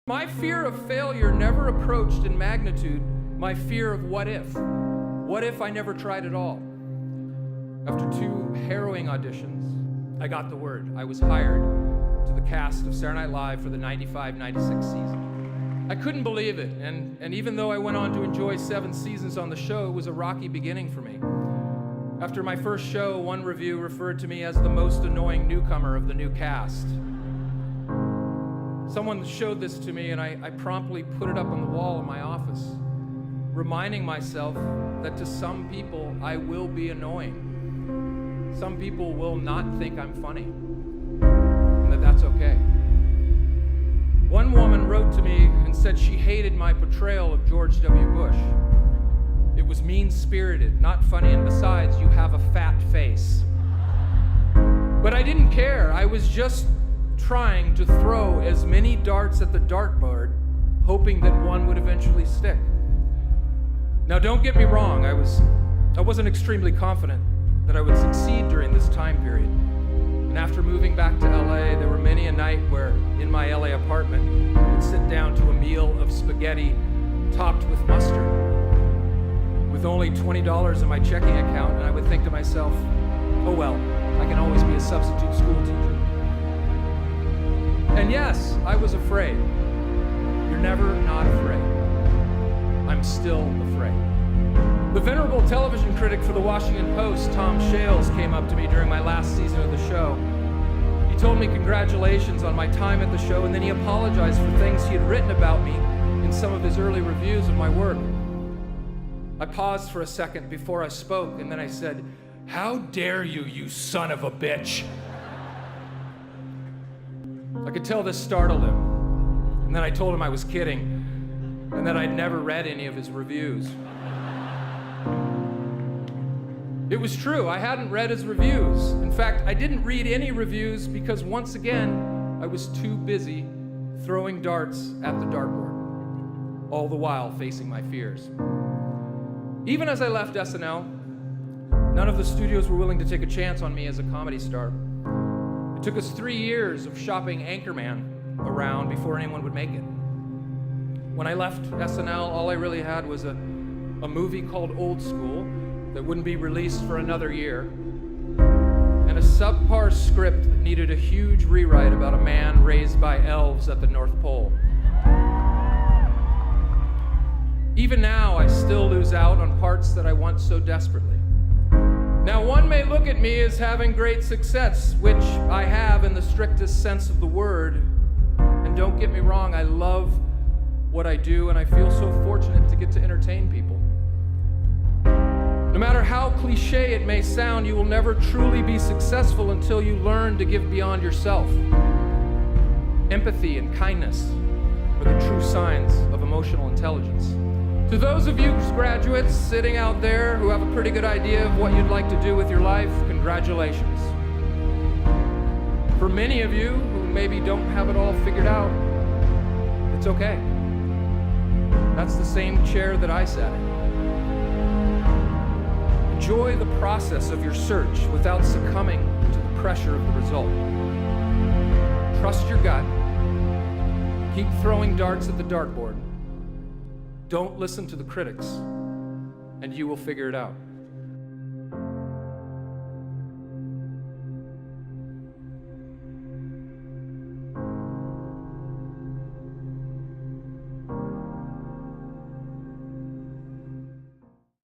My fear of failure never approached in magnitude my fear of what if. What if I never tried at all? After 2 harrowing auditions, I got the word. I was hired to the cast of Saturday Night Live for the 95-96 season. I couldn't believe it, and even though I went on to enjoy 7 seasons on the show, it was a rocky beginning for me. After my first show, one review referred to me as the most annoying newcomer of the new cast. Someone showed this to me, and I promptly put it up on the wall in my office, reminding myself that to some people, I will be annoying. Some people will not think I'm funny, and that's okay. One woman wrote to me and said she hated my portrayal of George W. Bush. It was mean-spirited, not funny, and besides, you have a fat face. But I didn't care. I was just trying to throw as many darts at the dartboard, hoping that one would eventually stick. Now, don't get me wrong, I wasn't extremely confident that I would succeed during this time period. And after moving back to LA, there were many a night where, in my LA apartment, I would sit down to a meal of spaghetti topped with mustard, with only $20 in my checking account, and I would think to myself, oh well, I can always be a substitute school teacher. And yes, I was afraid. You're never not afraid. I'm still afraid. The venerable television critic for the Washington Post, Tom Shales, came up to me during my last season of the show. He told me congratulations on my time at the show, and then he apologized for things he had written about me in some of his early reviews of my work. I paused for a second before I spoke, and then I said, "How dare you, you son of a bitch?" I could tell this startled him, and then I told him I was kidding, and that I'd never read any of his reviews. It was true, I hadn't read his reviews. In fact, I didn't read any reviews because, once again, I was too busy throwing darts at the dartboard, all the while facing my fears. Even as I left SNL, none of the studios were willing to take a chance on me as a comedy star. It took us 3 years of shopping Anchorman around before anyone would make it. When I left SNL, all I really had was a movie called Old School that wouldn't be released for another year, and a subpar script that needed a huge rewrite about a man raised by elves at the North Pole. Even now, I still lose out on parts that I want so desperately. Now, one may look at me as having great success, which I have in the strictest sense of the word. And don't get me wrong, I love what I do, and I feel so fortunate to get to entertain people. No matter how cliche it may sound, you will never truly be successful until you learn to give beyond yourself. Empathy and kindness are the true signs of emotional intelligence. To those of you graduates sitting out there who have a pretty good idea of what you'd like to do with your life, congratulations. For many of you who maybe don't have it all figured out, it's okay. That's the same chair that I sat in. Enjoy the process of your search without succumbing to the pressure of the result. Trust your gut. Keep throwing darts at the dartboard. Don't listen to the critics, and you will figure it out.